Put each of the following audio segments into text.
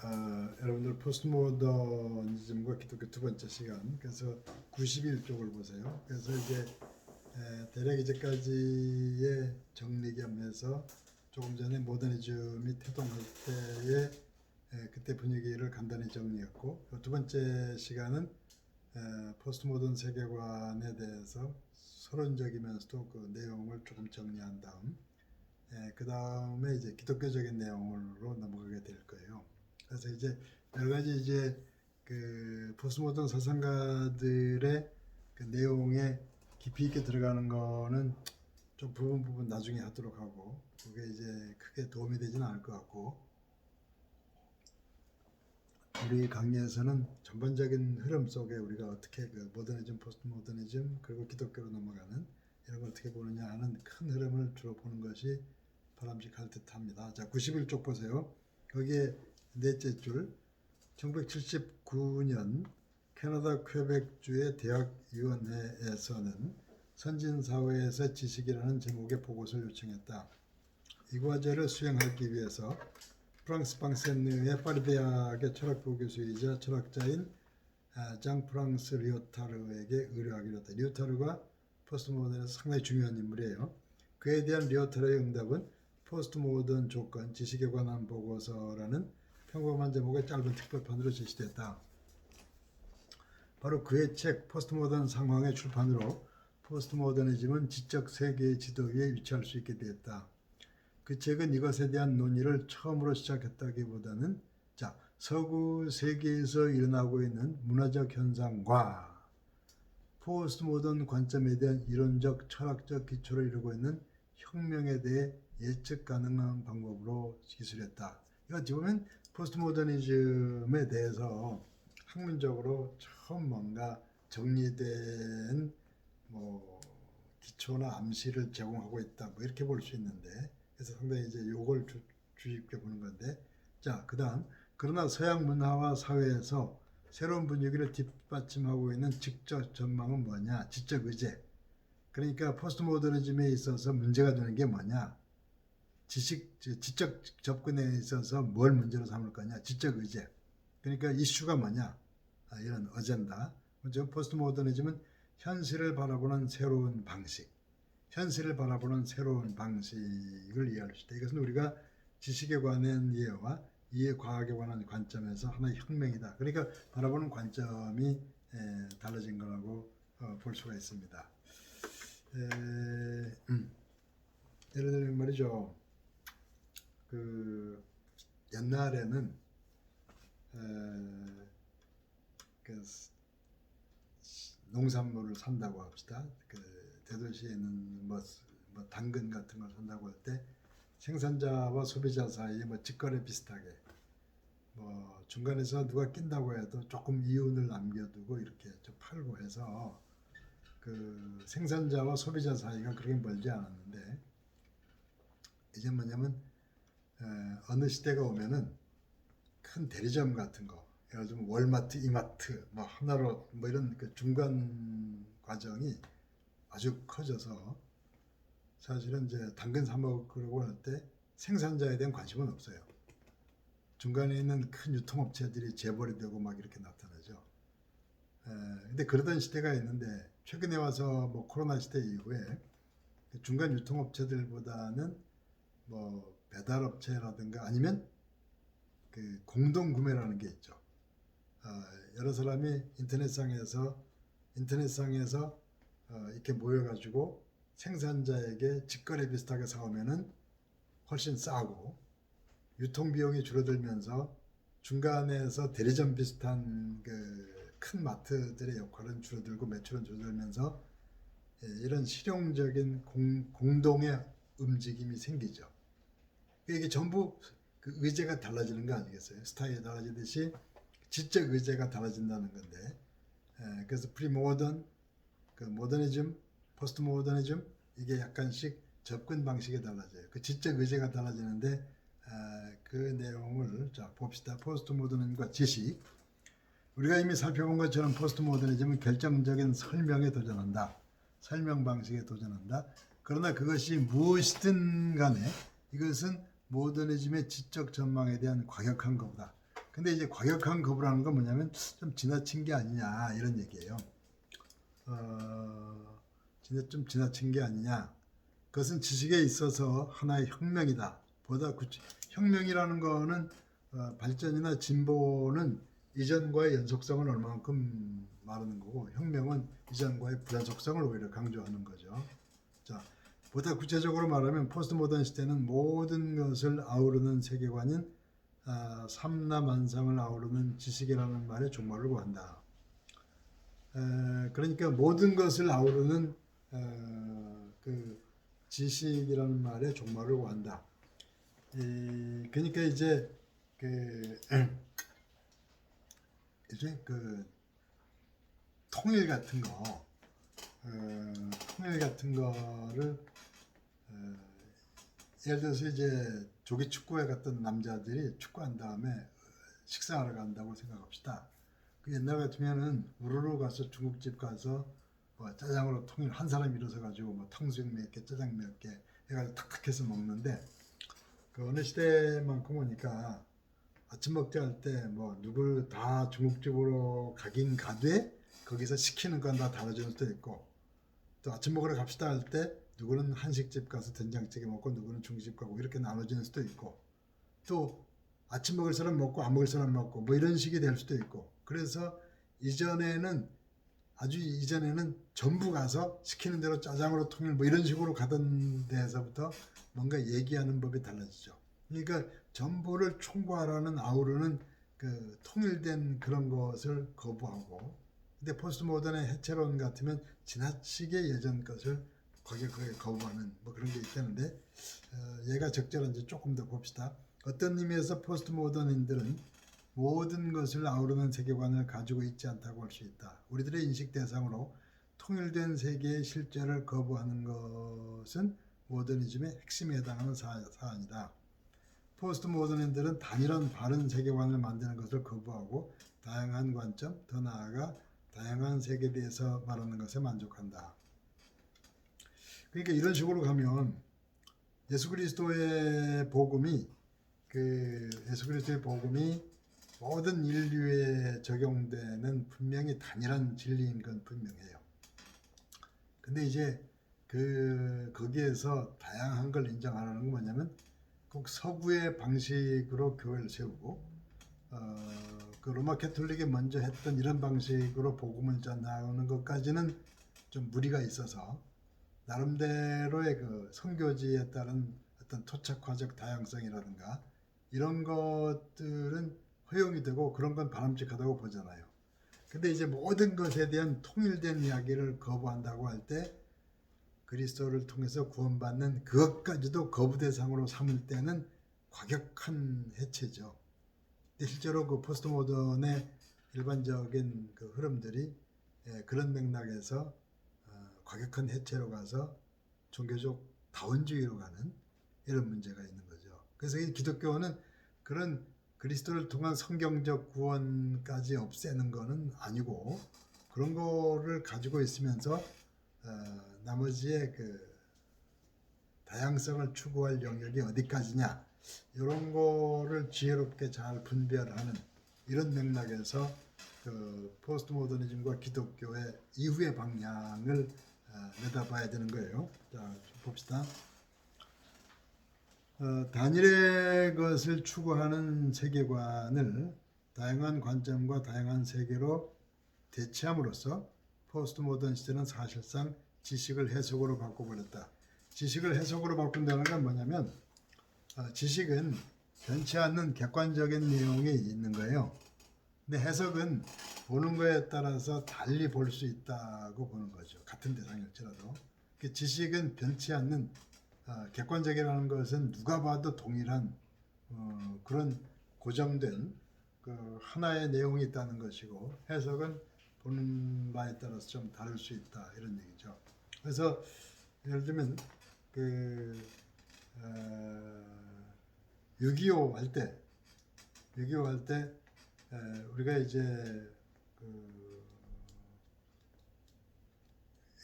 여러분들 포스트 모더니즘과 기독교 두 번째 시간, 그래서 91쪽을 보세요. 그래서 이제 대략 이제까지의 정리 겸해서 조금 전에 모더니즘이 태동할 때의 그때 분위기를 간단히 정리했고, 두 번째 시간은 포스트 모던 세계관에 대해서 서론적이면서도 그 내용을 조금 정리한 다음, 그 다음에 이제 기독교적인 내용으로 넘어가게 될 거예요. 그래서 이제 여러 가지 이제 그 포스트모던 사상가들의 그 내용에 깊이 있게 들어가는 거는 좀 부분 나중에 하도록 하고, 그게 이제 크게 도움이 되지는 않을 것 같고, 우리 강의에서는 전반적인 흐름 속에 우리가 어떻게 그 모더니즘, 포스트 모더니즘, 그리고 기독교로 넘어가는 이런 걸 어떻게 보느냐 하는 큰 흐름을 주로 보는 것이 바람직할 듯 합니다. 자, 91쪽 보세요. 거기에 넷째 줄, 1979년 캐나다 퀘벡주의 대학위원회에서는 선진사회에서 지식이라는 제목의 보고서를 요청했다. 이 과제를 수행하기 위해서 프랑스 방센느의 파리 대학의 철학부 교수이자 철학자인 장 프랑스 리오타르에게 의뢰하기로 했다. 리오타르가 포스트모던에서 상당히 중요한 인물이에요. 그에 대한 리오타르의 응답은 포스트모던 조건, 지식에 관한 보고서라는 평범한 제목의 짧은 특별판으로 제시됐다. 바로 그의 책 포스트모던 상황의 출판으로 포스트모더니즘은 지적 세계의 지도 위에 위치할 수 있게 되었다. 그 책은 이것에 대한 논의를 처음으로 시작했다기보다는 서구 세계에서 일어나고 있는 문화적 현상과 포스트모던 관점에 대한 이론적 철학적 기초를 이루고 있는 혁명에 대해 예측 가능한 방법으로 기술했다. 이거 어찌 보면 포스트모더니즘에 대해서 학문적으로 처음 뭔가 정리된 기초나 암시를 제공하고 있다, 이렇게 볼 수 있는데, 그래서 상당히 이제 요걸 주의 깊게 보는 건데, 자, 그다음, 그러나 서양 문화와 사회에서 새로운 분위기를 뒷받침하고 있는 지적 전망은 뭐냐? 지적 의제. 그러니까 포스트모더니즘에 있어서 문제가 되는 게 뭐냐? 지적 접근에 있어서 뭘 문제로 삼을 거냐? 지적 의제. 그러니까 이슈가 뭐냐? 이런 어젠다. 먼저 포스트모더니즘은 현실을 바라보는 새로운 방식, 현실을 바라보는 새로운 방식을 이해할 수 있다. 이것은 우리가 지식에 관한 이해와 이해 과학에 관한 관점에서 하나의 혁명이다. 그러니까 바라보는 관점이 달라진 거라고 볼 수가 있습니다. 예를 들면 말이죠. 그 옛날에는 그 농산물을 산다고 합시다. 그 대도시에 있는 뭐 당근 같은 걸 산다고 할 때 생산자와 소비자 사이에 직거래 비슷하게 중간에서 누가 낀다고 해도 조금 이윤을 남겨두고 이렇게 좀 팔고 해서 그 생산자와 소비자 사이가 그렇게 멀지 않았는데, 이제 뭐냐면 어느 시대가 오면은 큰 대리점 같은 거, 예를 들면 월마트, 이마트, 하나로 이런 그 중간 과정이 아주 커져서 사실은 이제 당근 사 먹으려고 할 때 생산자에 대한 관심은 없어요. 중간에 있는 큰 유통업체들이 재벌이 되고 이렇게 나타나죠. 근데 그러던 시대가 있는데, 최근에 와서 코로나 시대 이후에 중간 유통업체들보다는 배달업체라든가 아니면 그 공동구매라는 게 있죠. 여러 사람이 인터넷상에서 이렇게 모여가지고 생산자에게 직거래 비슷하게 사오면은 훨씬 싸고, 유통비용이 줄어들면서 중간에서 대리점 비슷한 그 큰 마트들의 역할은 줄어들고 매출은 줄어들면서 이런 실용적인 공동의 움직임이 생기죠. 이게 전부 그 의제가 달라지는 거 아니겠어요? 스타일이 달라지듯이 지적 의제가 달라진다는 건데, 그래서 프리모던, 그 모더니즘, 포스트 모더니즘, 이게 약간씩 접근 방식이 달라져요. 그 지적 의제가 달라지는데, 그 내용을 봅시다. 포스트 모더니즘과 지식. 우리가 이미 살펴본 것처럼 포스트 모더니즘은 결정적인 설명에 도전한다. 설명 방식에 도전한다. 그러나 그것이 무엇이든 간에 이것은 모더니즘의 지적 전망에 대한 과격한 것이다. 근데 이제 과격한 거부라는 건 뭐냐면 좀 지나친 게 아니냐 이런 얘기예요. 좀 지나친 게 아니냐. 그것은 지식에 있어서 하나의 혁명이다. 혁명이라는 거는 발전이나 진보는 이전과의 연속성을 얼마만큼 말하는 거고, 혁명은 이전과의 불연속성을 오히려 강조하는 거죠. 자, 보다 구체적으로 말하면 포스트 모던 시대는 모든 것을 아우르는 세계관인 삼라만상을 아우르는 지식이라는 말에 종말을 구한다. 그러니까 모든 것을 아우르는 그 지식이라는 말에 종말을 구한다. 그러니까 이제 그 통일 같은 거, 통일 같은 거를 예를 들어서 이제 조기 축구회 갔던 남자들이 축구한 다음에 식사하러 간다고 생각합시다. 그 옛날 같으면은 우르르 가서 중국집 가서 뭐 짜장으로 통일 한 사람 일어서 가지고 뭐 탕수육 몇 개, 짜장 몇 개 해가지고 탁탁 해서 먹는데, 그 어느 시대만큼 오니까 아침 먹자 할 때 뭐 누굴 다 중국집으로 가긴 가되 거기서 시키는 건 다 달아주는 수도 있고, 또 아침 먹으러 갑시다 할 때 누구는 한식집 가서 된장찌개 먹고 누구는 중식집 가고 이렇게 나눠지는 수도 있고, 또 아침 먹을 사람 먹고 안 먹을 사람 먹고 뭐 이런 식이 될 수도 있고, 그래서 아주 이전에는 전부 가서 시키는 대로 짜장으로 통일 뭐 이런 식으로 가던 데에서부터 뭔가 얘기하는 법이 달라지죠. 그러니까 전부를 총괄하는 아우르는 그 통일된 그런 것을 거부하고, 근데 포스트 모던의 해체론 같으면 지나치게 예전 것을 과격하게 거부하는 뭐 그런 게 있다는데, 얘가 적절한지 조금 더 봅시다. 어떤 의미에서 포스트 모던인들은 모든 것을 아우르는 세계관을 가지고 있지 않다고 할 수 있다. 우리들의 인식 대상으로 통일된 세계의 실제를 거부하는 것은 모더니즘의 핵심에 해당하는 사안이다. 포스트 모더니즘들은 단일한 바른 세계관을 만드는 것을 거부하고 다양한 관점, 더 나아가 다양한 세계에 대해서 말하는 것에 만족한다. 그러니까 이런 식으로 가면 예수 그리스도의 복음이 모든 인류에 적용되는 분명히 단일한 진리인 건 분명해요. 근데 이제 거기에서 다양한 걸 인정하라는 건 뭐냐면, 꼭 서구의 방식으로 교회를 세우고 그 로마 캐톨릭이 먼저 했던 이런 방식으로 복음을 전하는 것까지는 좀 무리가 있어서, 나름대로의 그 선교지에 따른 어떤 토착화적 다양성이라든가 이런 것들은 허용이 되고 그런 건 바람직하다고 보잖아요. 근데 이제 모든 것에 대한 통일된 이야기를 거부한다고 할 때, 그리스도를 통해서 구원받는 그것까지도 거부 대상으로 삼을 때는 과격한 해체죠. 실제로 그 포스트 모던의 일반적인 그 흐름들이 그런 맥락에서 과격한 해체로 가서 종교적 다원주의로 가는 이런 문제가 있는 거죠. 그래서 이 기독교는 그런 그리스도를 통한 성경적 구원까지 없애는 것은 아니고, 그런 거를 가지고 있으면서 나머지의 그 다양성을 추구할 영역이 어디까지냐, 이런 거를 지혜롭게 잘 분별하는 이런 맥락에서 그 포스트 모더니즘과 기독교의 이후의 방향을 내다봐야 되는 거예요. 자, 봅시다. 단일의 것을 추구하는 세계관을 다양한 관점과 다양한 세계로 대체함으로써 포스트 모던 시대는 사실상 지식을 해석으로 바꿔버렸다. 지식을 해석으로 바꾼다는 건 뭐냐면, 지식은 변치 않는 객관적인 내용이 있는 거예요. 근데 해석은 보는 거에 따라서 달리 볼 수 있다고 보는 거죠. 같은 대상일지라도. 지식은 변치 않는, 객관적이라는 것은 누가 봐도 동일한 그런 고정된 그 하나의 내용이 있다는 것이고, 해석은 보는 바에 따라서 좀 다를 수 있다, 이런 얘기죠. 그래서 예를 들면 6.25 할 때 우리가 이제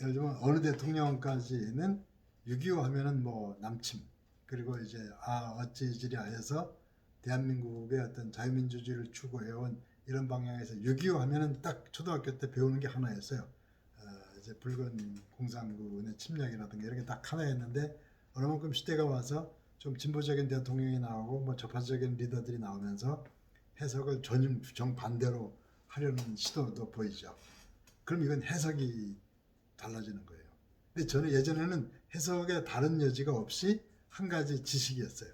예를 들면 어느 대통령까지는 6.25 하면은 뭐 남침, 그리고 이제 어찌지랴 해서 대한민국의 어떤 자유민주주의를 추구해온 이런 방향에서 6.25 하면은 딱 초등학교 때 배우는 게 하나였어요. 이제 붉은 공산군의 침략이라든가 이런 게 딱 하나였는데 어느 만큼 시대가 와서 좀 진보적인 대통령이 나오고 뭐 좌파적인 리더들이 나오면서 해석을 정반대로 하려는 시도도 보이죠. 그럼 이건 해석이 달라지는 거예요. 근데 저는 예전에는 해석에 다른 여지가 없이 한 가지 지식이었어요.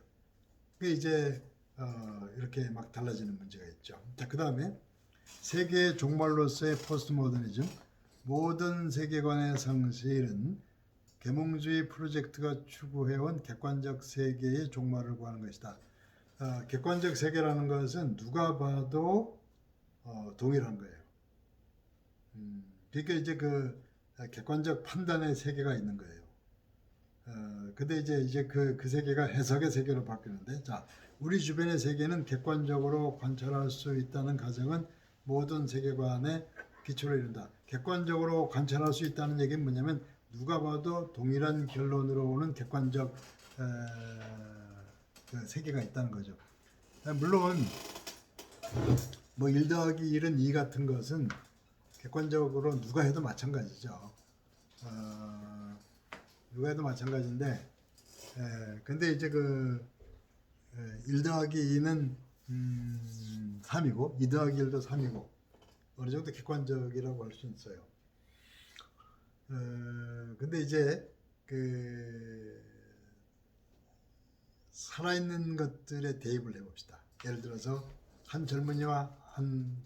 그게 이제 이렇게 막 달라지는 문제가 있죠. 자, 그 다음에 세계의 종말로서의 포스트 모더니즘, 모든 세계관의 상실은 계몽주의 프로젝트가 추구해온 객관적 세계의 종말을 구하는 것이다. 객관적 세계라는 것은 누가 봐도 동일한 거예요. 그러니까 이제 그 객관적 판단의 세계가 있는 거예요. 근데 이제 그 세계가 해석의 세계로 바뀌는데, 자, 우리 주변의 세계는 객관적으로 관찰할 수 있다는 가정은 모든 세계관의 기초를 이룬다. 객관적으로 관찰할 수 있다는 얘기는 뭐냐면 누가 봐도 동일한 결론으로 오는 객관적 그 세계가 있다는 거죠. 물론 뭐 1 더하기 1은 2 같은 것은 객관적으로 누가 해도 마찬가지죠. 누가 해도 마찬가지인데, 근데 이제 그 1 더하기 2는 3이고 2 더하기 1도 3이고 어느 정도 객관적이라고 할 수 있어요. 근데 이제 그 살아있는 것들에 대입을 해봅시다. 예를 들어서 한 젊은이와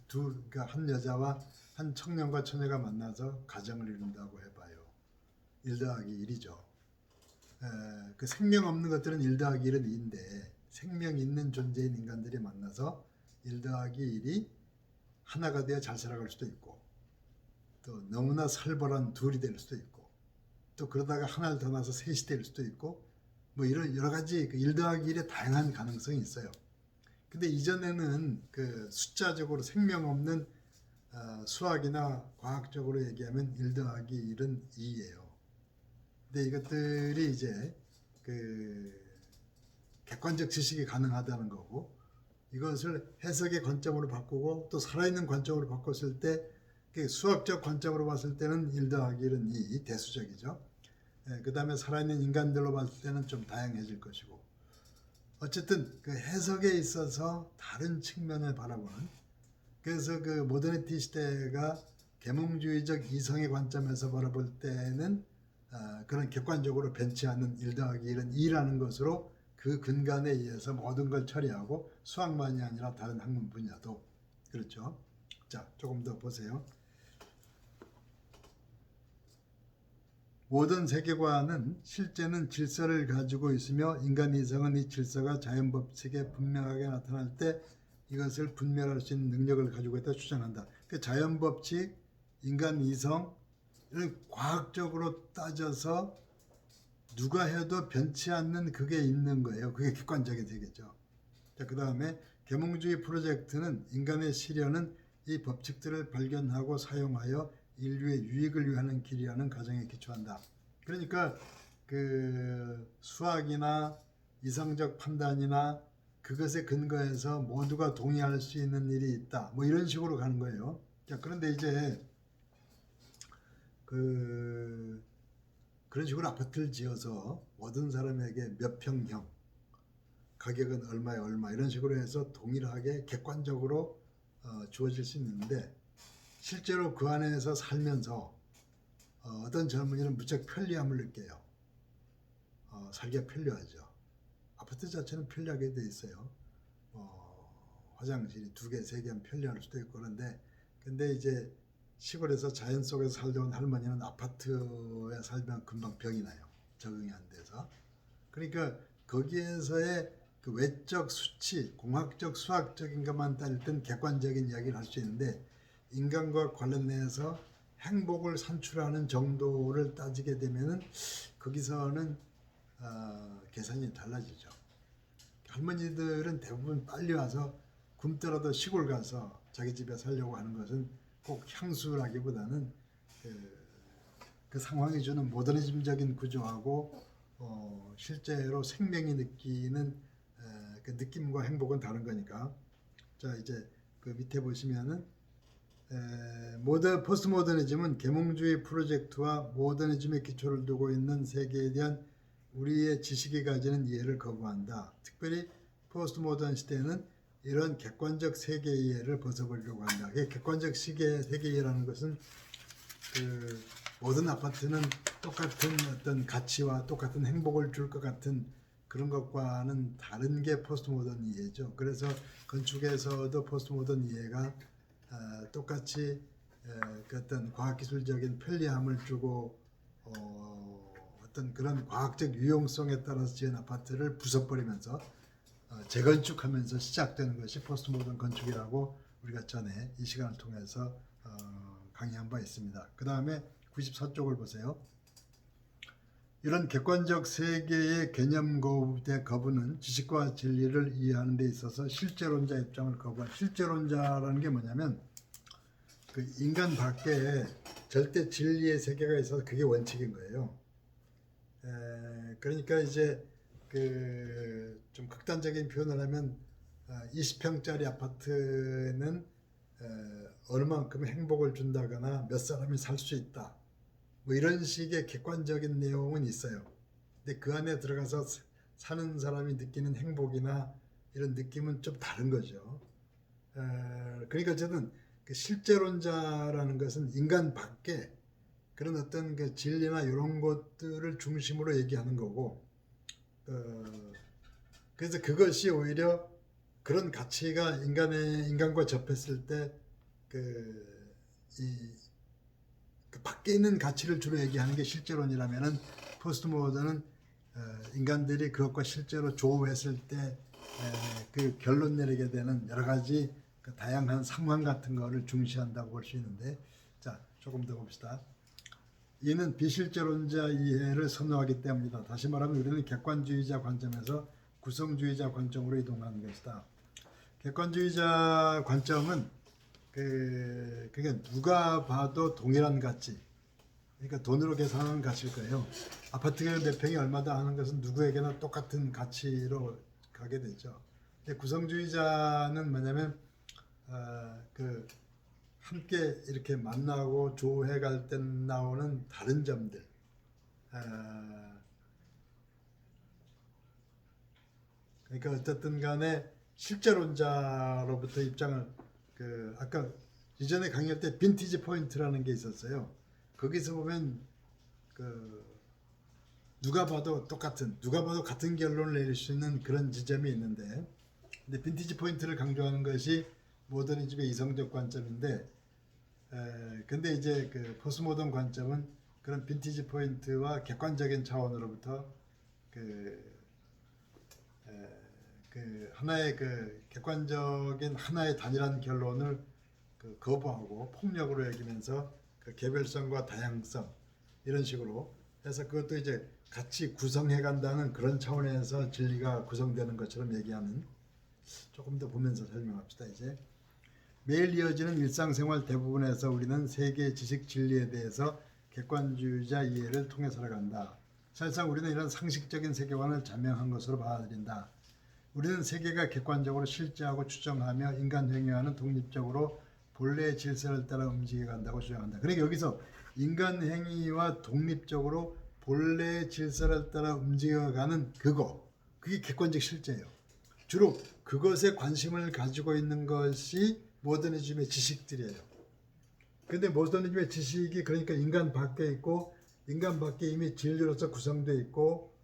그러니까 한 여자와 한 청년과 처녀가 만나서 가정을 이룬다고 해봐요. 1 더하기 1이죠. 그 생명 없는 것들은 1 더하기 1은 2인데 생명 있는 존재인 인간들이 만나서 1 더하기 1이 하나가 되어 잘 살아갈 수도 있고 또 너무나 살벌한 둘이 될 수도 있고 또 그러다가 하나를 더 낳아서 셋이 될 수도 있고 뭐 이런 여러 가지 그 1 더하기 1의 다양한 가능성이 있어요. 근데 이전에는 그 숫자적으로 생명 없는 수학이나 과학적으로 얘기하면 1 더하기 1은 2예요. 근데 이것들이 이제 그 객관적 지식이 가능하다는 거고 이것을 해석의 관점으로 바꾸고 또 살아있는 관점으로 바꿨을 때 수학적 관점으로 봤을 때는 1 더하기 1은 2 대수적이죠. 그 다음에 살아있는 인간들로 봤을 때는 좀 다양해질 것이고 어쨌든 그 해석에 있어서 다른 측면을 바라보는 그래서 그 모더니티 시대가 계몽주의적 이성의 관점에서 바라볼 때는 그런 객관적으로 변치 않는 1 더하기 1은 2라는 것으로 그 근간에 의해서 모든 걸 처리하고 수학만이 아니라 다른 학문 분야도 그렇죠. 자, 조금 더 보세요. 모든 세계관은 실제는 질서를 가지고 있으며 인간 이성은 이 질서가 자연 법칙에 분명하게 나타날 때 이것을 분별할 수 있는 능력을 가지고 있다 주장한다. 그 자연 법칙, 인간 이성 이런 과학적으로 따져서 누가 해도 변치 않는 그게 있는 거예요. 그게 객관적이 되겠죠. 자, 그 다음에 계몽주의 프로젝트는 인간의 시련은 이 법칙들을 발견하고 사용하여 인류의 유익을 위하는 길이라는 가정에 기초한다. 그러니까 그 수학이나 이성적 판단이나 그것에 근거해서 모두가 동의할 수 있는 일이 있다. 뭐 이런 식으로 가는 거예요. 자, 그런데 이제 그런 식으로 아파트를 지어서 모든 사람에게 몇 평형, 가격은 얼마에 얼마 이런 식으로 해서 동일하게 객관적으로 주어질 수 있는데 실제로 그 안에서 살면서 어떤 젊은이는 무척 편리함을 느껴요. 살기가 편리하죠. 아파트 자체는 편리하게 돼 있어요. 화장실이 2개, 3개 하면 편리할 수도 있고 그런데 근데 이제 시골에서 자연 속에서 살다 온 할머니는 아파트에 살면 금방 병이 나요. 적응이 안 돼서. 그러니까 거기에서의 그 외적 수치, 공학적, 수학적인 것만 따질 땐 객관적인 이야기를 할 수 있는데 인간과 관련해서 행복을 산출하는 정도를 따지게 되면은 거기서는 계산이 달라지죠. 할머니들은 대부분 빨리 와서 굶더라도 시골 가서 자기 집에 살려고 하는 것은 꼭 향수라기보다는 그 상황이 주는 모더니즘적인 구조하고 실제로 생명이 느끼는 그 느낌과 행복은 다른 거니까. 자, 이제 그 밑에 보시면은 포스트 모더니즘은 계몽주의 프로젝트와 모더니즘의 기초를 두고 있는 세계에 대한 우리의 지식이 가지는 이해를 거부한다. 특별히 포스트 모던 시대에는 이런 객관적 세계 이해를 벗어버리려고 한다. 객관적 세계 이해라는 것은 그 모든 아파트는 똑같은 어떤 가치와 똑같은 행복을 줄 것 같은 그런 것과는 다른 게 포스트 모던 이해죠. 그래서 건축에서도 포스트 모던 이해가 똑같이 그 어떤 과학기술적인 편리함을 주고 어떤 그런 과학적 유용성에 따라서 지은 아파트를 부숴버리면서 재건축하면서 시작되는 것이 포스트 모던 건축이라고 우리가 전에 이 시간을 통해서 강의한 바 있습니다. 그 다음에 94쪽을 보세요. 이런 객관적 세계의 개념 거부는 지식과 진리를 이해하는 데 있어서 실제론자 입장을 거부한. 실제론자라는 게 뭐냐면 그 인간 밖에 절대 진리의 세계가 있어서 그게 원칙인 거예요. 그러니까 이제 그 좀 극단적인 표현을 하면 20평짜리 아파트는 얼마만큼 행복을 준다거나 몇 사람이 살 수 있다. 뭐 이런 식의 객관적인 내용은 있어요. 근데 그 안에 들어가서 사는 사람이 느끼는 행복이나 이런 느낌은 좀 다른 거죠. 그러니까 어쨌든 그 실제론자라는 것은 인간 밖에 그런 어떤 그 진리나 이런 것들을 중심으로 얘기하는 거고, 그래서 그것이 오히려 그런 가치가 인간과 접했을 때 그 밖에 있는 가치를 주로 얘기하는 게 실제론이라면은 포스트 모던은 인간들이 그것과 실제로 조우했을 때 그 결론 내리게 되는 여러 가지 그 다양한 상황 같은 거를 중시한다고 볼 수 있는데, 자 조금 더 봅시다. 이는 비실제론자 이해를 선호하기 때문이다. 다시 말하면 우리는 객관주의자 관점에서 구성주의자 관점으로 이동하는 것이다. 객관주의자 관점은 그게 누가 봐도 동일한 가치, 그러니까 돈으로 계산하는 가치일 거예요. 아파트가 몇 평이 얼마다 하는 것은 누구에게나 똑같은 가치로 가게 되죠. 근데 구성주의자는 뭐냐면 그 함께 이렇게 만나고 조해 갈 때 나오는 다른 점들, 그러니까 어쨌든 간에 실제론자로부터 입장을 아까 이전에 강의할 때 빈티지 포인트라는 게 있었어요. 거기서 보면 누가 봐도 같은 결론을 내릴 수 있는 그런 지점이 있는데, 근데 빈티지 포인트를 강조하는 것이 모더니즘의 이성적 관점인데, 근데 이제 그 포스모던 관점은 그런 빈티지 포인트와 객관적인 차원으로부터 하나의 객관적인 하나의 단일한 결론을 거부하고 폭력으로 여기면서 개별성과 다양성 이런 식으로 해서 그것도 이제 같이 구성해 간다는 그런 차원에서 진리가 구성되는 것처럼 얘기하는, 조금 더 보면서 설명합시다. 이제 매일 이어지는 일상생활 대부분에서 우리는 세계 지식 진리에 대해서 객관주의자 이해를 통해 살아간다. 사실상 우리는 이런 상식적인 세계관을 자명한 것으로 받아들인다. 우리는 세계가 객관적으로 실제하고 추정하며 인간 행위와는 독립적으로 본래의 질서를 따라 움직여 간다고 주장한다. 그러니까 여기서 인간 행위와 독립적으로 본래의 질서를 따라 움직여가는 그게 객관적 실제예요. 주로 그것에 관심을 가지고 있는 것이 모더니즘의 지식들이에요. 근데 모더니즘의 지식이 그러니까 인간 밖에 있고, 인간 밖에 이미 진리로서 구성되어 있고,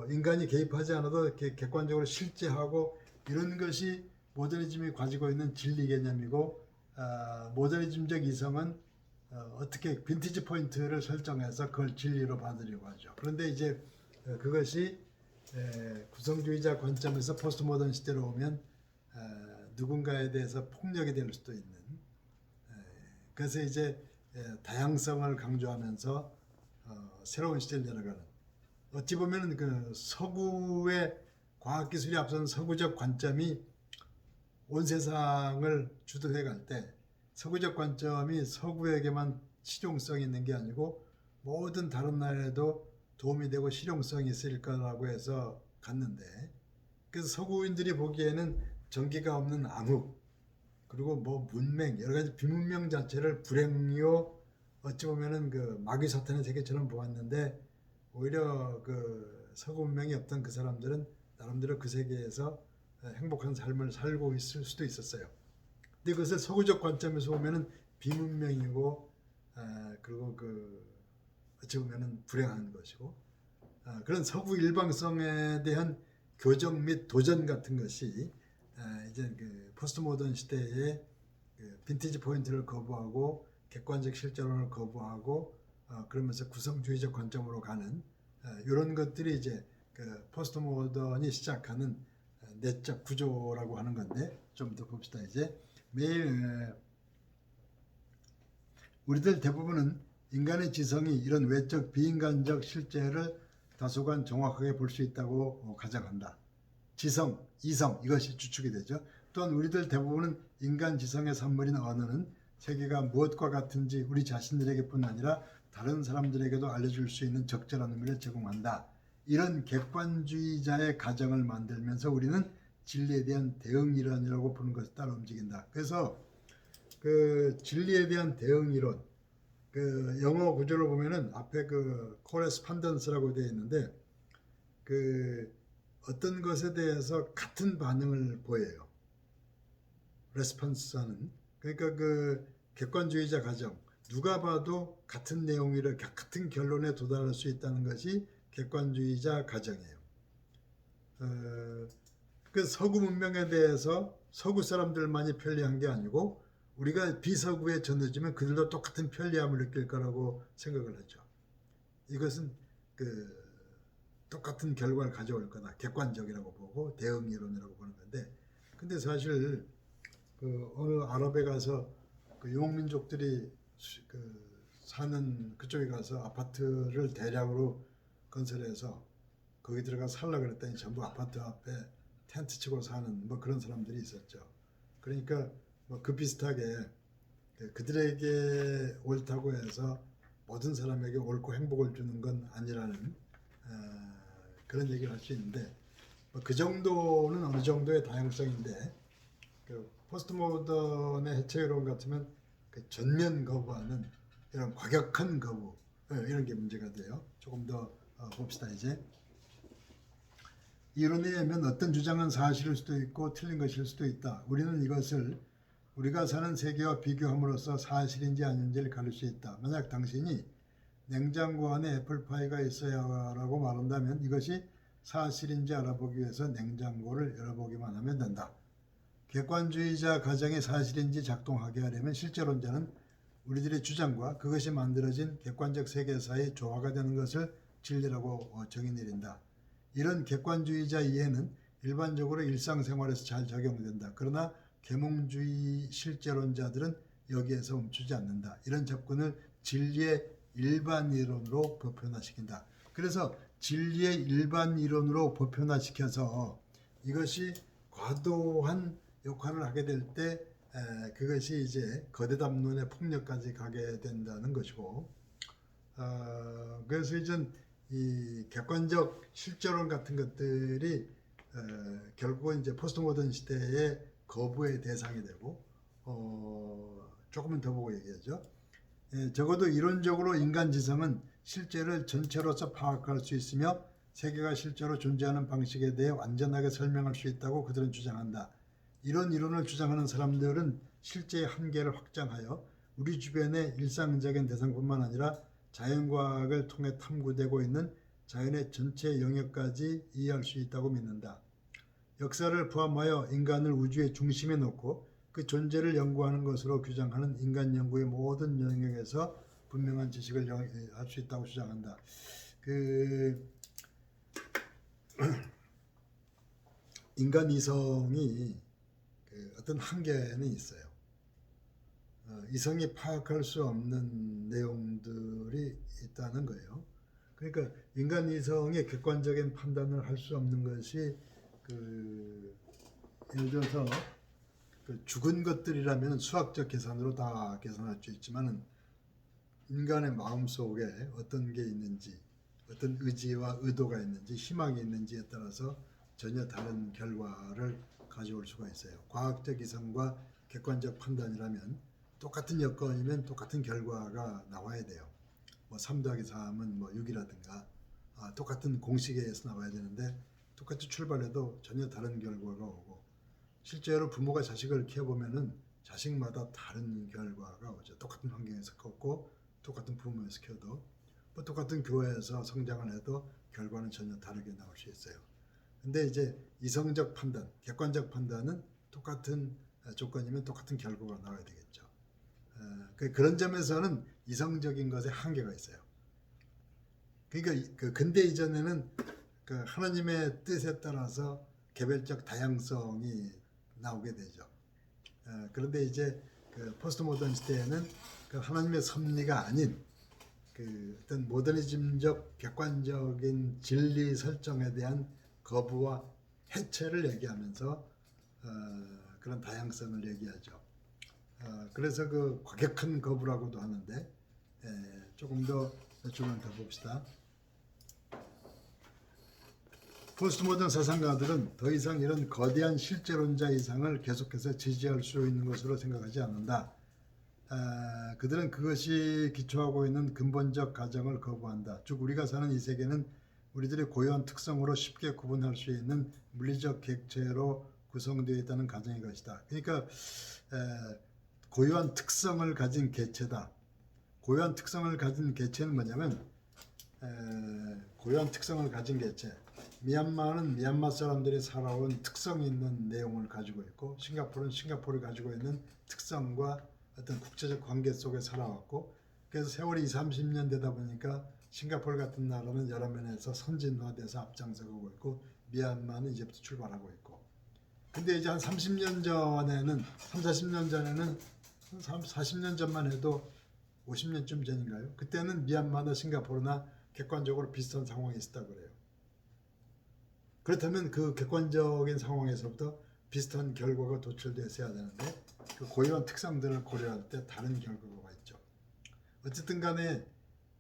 인간이 개입하지 않아도 이렇게 객관적으로 실제하고, 이런 것이 모더니즘이 가지고 있는 진리 개념이고, 모더니즘적 이성은 어떻게 빈티지 포인트를 설정해서 그걸 진리로 받으려고 하죠. 그런데 이제 그것이 구성주의자 관점에서 포스트 모던 시대로 오면 누군가에 대해서 폭력이 될 수도 있는, 그래서 이제 다양성을 강조하면서 새로운 시대를 열어가는, 어찌 보면 그 서구의 과학기술이 앞선 서구적 관점이 온 세상을 주도해 갈 때 서구적 관점이 서구에게만 실용성이 있는 게 아니고 모든 다른 나라에도 도움이 되고 실용성이 있을 거라고 해서 갔는데, 그래서 서구인들이 보기에는 전기가 없는 암흑, 그리고 뭐 문맹, 여러 가지 비문명 자체를 불행요, 어찌 보면은 그 마귀 사탄의 세계처럼 보았는데, 오히려 그 서구 문명이 없던 그 사람들은 나름대로 그 세계에서 행복한 삶을 살고 있을 수도 있었어요. 근데 그것을 서구적 관점에서 보면은 비문명이고, 그리고 그 어찌 보면은 불행한 것이고, 그런 서구 일방성에 대한 교정 및 도전 같은 것이 이제 그 포스트 모던 시대의 그 빈티지 포인트를 거부하고 객관적 실제론을 거부하고 그러면서 구성주의적 관점으로 가는 이런 것들이 이제 그 포스트 모던이 시작하는 내적 구조라고 하는 건데, 좀 더 봅시다. 이제 매일 우리들 대부분은 인간의 지성이 이런 외적 비인간적 실제를 다소간 정확하게 볼 수 있다고 가정한다. 지성, 이성 이것이 주축이 되죠. 또한 우리들 대부분은 인간 지성의 산물인 언어는 세계가 무엇과 같은지 우리 자신들에게뿐 아니라 다른 사람들에게도 알려줄 수 있는 적절한 의미를 제공한다. 이런 객관주의자의 가정을 만들면서 우리는 진리에 대한 대응 이론이라고 보는 것에 따라 움직인다. 그래서 그 진리에 대한 대응 이론, 그 영어 구조를 보면은 앞에 그 코레스판던스라고 되어 있는데, 그 어떤 것에 대해서 같은 반응을 보여요. 레스폰스는, 그러니까 그 객관주의자 가정, 누가 봐도 같은 내용이라 같은 결론에 도달할 수 있다는 것이 객관주의자 가정이에요. 그 서구 문명에 대해서 서구 사람들만이 편리한 게 아니고 우리가 비서구에 전해지면 그들도 똑같은 편리함을 느낄 거라고 생각을 하죠. 이것은 그 똑같은 결과를 가져올 거다. 객관적이라고 보고 대응 이론이라고 보는 건데, 근데 사실 그 어느 아랍에 가서 그 유목민족들이 그 사는 그쪽에 가서 아파트를 대량으로 건설해서 거기 들어가 살라 그랬더니 전부 아파트 앞에 텐트 치고 사는 뭐 그런 사람들이 있었죠. 그러니까 뭐 그 비슷하게 그들에게 옳다고 해서 모든 사람에게 옳고 행복을 주는 건 아니라는 그런 얘기를 할 수 있는데, 그 정도는 어느 정도의 다양성인데, 그 포스트 모던의 해체 이론 같으면 그 전면 거부하는 이런 과격한 거부, 이런 게 문제가 돼요. 조금 더 봅시다. 이제 이론에 의하면 어떤 주장은 사실일 수도 있고 틀린 것일 수도 있다. 우리는 이것을 우리가 사는 세계와 비교함으로써 사실인지 아닌지를 가릴 수 있다. 만약 당신이 냉장고 안에 애플파이가 있어야라고 말한다면 이것이 사실인지 알아보기 위해서 냉장고를 열어보기만 하면 된다. 객관주의자 가정이 사실인지 작동하게 하려면 실제론자는 우리들의 주장과 그것이 만들어진 객관적 세계 사이 조화가 되는 것을 진리라고 정의 내린다. 이런 객관주의자 이해는 일반적으로 일상생활에서 잘 적용된다. 그러나 계몽주의 실제론자들은 여기에서 멈추지 않는다. 이런 접근을 진리의 일반 이론으로 보편화시킨다. 그래서 진리의 일반 이론으로 보편화시켜서 이것이 과도한 역할을 하게 될 때 그것이 이제 거대 담론의 폭력까지 가게 된다는 것이고, 그래서 이제 이 객관적 실제론 같은 것들이 결국은 이제 포스트 모던 시대의 거부의 대상이 되고, 조금은 더 보고 얘기하죠. 적어도 이론적으로 인간 지성은 실제를 전체로서 파악할 수 있으며 세계가 실제로 존재하는 방식에 대해 완전하게 설명할 수 있다고 그들은 주장한다. 이런 이론을 주장하는 사람들은 실제의 한계를 확장하여 우리 주변의 일상적인 대상뿐만 아니라 자연과학을 통해 탐구되고 있는 자연의 전체 영역까지 이해할 수 있다고 믿는다. 역사를 포함하여 인간을 우주의 중심에 놓고 그 존재를 연구하는 것으로 규정하는 인간 연구의 모든 영역에서 분명한 지식을 할 수 있다고 주장한다. 인간 이성이 어떤 한계는 있어요. 이성이 파악할 수 없는 내용들이 있다는 거예요. 그러니까 인간 이성의 객관적인 판단을 할 수 없는 것이 예를 들어서 죽은 것들이라면 수학적 계산으로 다 계산할 수 있지만 인간의 마음 속에 어떤 게 있는지, 어떤 의지와 의도가 있는지, 희망이 있는지에 따라서 전혀 다른 결과를 가져올 수가 있어요. 과학적 이성과 객관적 판단이라면 똑같은 여건이면 똑같은 결과가 나와야 돼요. 뭐 3 더하기 3은 뭐 6이라든가 똑같은 공식에 의해서 나와야 되는데 똑같이 출발해도 전혀 다른 결과가 오고, 실제로 부모가 자식을 키워보면은 자식마다 다른 결과가 오죠. 똑같은 환경에서 컸고 똑같은 부모에서 키워도 뭐 똑같은 교회에서 성장을 해도 결과는 전혀 다르게 나올 수 있어요. 근데 이제 이성적 판단, 객관적 판단은 똑같은 조건이면 똑같은 결과가 나와야 되겠죠. 그런 점에서는 이성적인 것에 한계가 있어요. 그러니까 그 근대 이전에는 그 하나님의 뜻에 따라서 개별적 다양성이 나오게 되죠. 그런데 이제 그 포스트 모던 시대에는 그 하나님의 섭리가 아닌 그 어떤 모더니즘적 객관적인 진리 설정에 대한 거부와 해체를 얘기하면서 그런 다양성을 얘기하죠. 그래서 그 과격한 거부라고도 하는데, 조금 더 몇 줄만 더 봅시다. 포스트 모던 사상가들은 더 이상 이런 거대한 실제론자 이상을 계속해서 지지할 수 있는 것으로 생각하지 않는다. 그들은 그것이 기초하고 있는 근본적 가정을 거부한다. 즉 우리가 사는 이 세계는 우리들의 고유한 특성으로 쉽게 구분할 수 있는 물리적 객체로 구성되어 있다는 가정의 것이다. 그러니까 고유한 특성을 가진 개체다. 고유한 특성을 가진 개체는 뭐냐면, 고유한 특성을 가진 개체, 미얀마는 미얀마 사람들이 살아온 특성 있는 내용을 가지고 있고, 싱가포르는 싱가포르를 가지고 있는 특성과 어떤 국제적 관계 속에 살아왔고, 그래서 세월이 20, 30년 되다 보니까 싱가포르 같은 나라는 여러 면에서 선진화돼서 앞장서가고 있고, 미얀마는 이제부터 출발하고 있고. 근데 이제 한 30년 전에는, 3, 40년 전에는, 40년 전만 해도 50년쯤 전인가요? 그때는 미얀마나 싱가포르나 객관적으로 비슷한 상황에 있었다고 그래요. 그렇다면 그 객관적인 상황에서부터 비슷한 결과가 도출됐어야 되는데, 그 고유한 특성들을 고려할 때 다른 결과가 있죠. 어쨌든 간에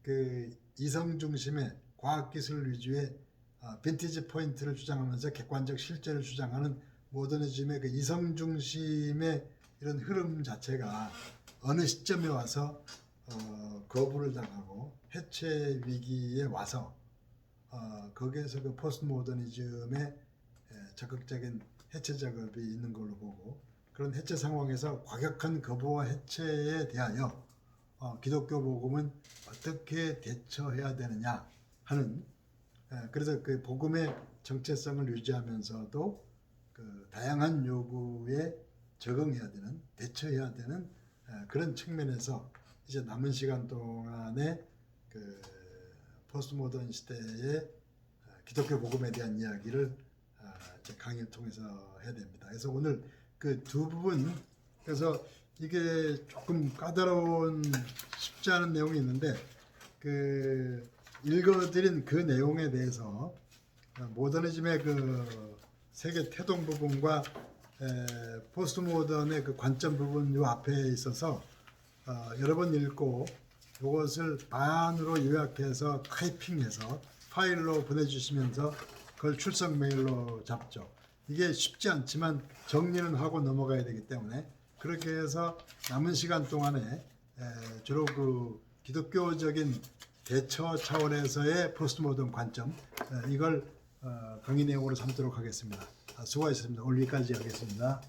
그 이성 중심의 과학기술 위주의 빈티지 포인트를 주장하면서 객관적 실제를 주장하는 모더니즘의 그 이성 중심의 이런 흐름 자체가 어느 시점에 와서 거부를 당하고 해체 위기에 와서 거기에서 그 포스트 모더니즘의 적극적인 해체 작업이 있는 걸로 보고, 그런 해체 상황에서 과격한 거부와 해체에 대하여 기독교 복음은 어떻게 대처해야 되느냐 하는, 그래서 그 복음의 정체성을 유지하면서도 그 다양한 요구에 적응해야 되는, 대처해야 되는 그런 측면에서 이제 남은 시간 동안에 그 포스트 모던 시대의 기독교 복음에 대한 이야기를 이제 강의를 통해서 해야 됩니다. 그래서 오늘 그 두 부분, 그래서 이게 조금 까다로운 쉽지 않은 내용이 있는데, 그 읽어드린 그 내용에 대해서 모더니즘의 그 세계 태동 부분과 포스트 모던의 그 관점 부분 요 앞에 있어서 여러 번 읽고 이것을 반으로 요약해서 타이핑해서 파일로 보내주시면서 그걸 출석 메일로 잡죠. 이게 쉽지 않지만 정리는 하고 넘어가야 되기 때문에 그렇게 해서 남은 시간 동안에 주로 그 기독교적인 대처 차원에서의 포스트 모던 관점, 이걸 강의 내용으로 삼도록 하겠습니다. 수고하셨습니다. 오늘 여기까지 하겠습니다.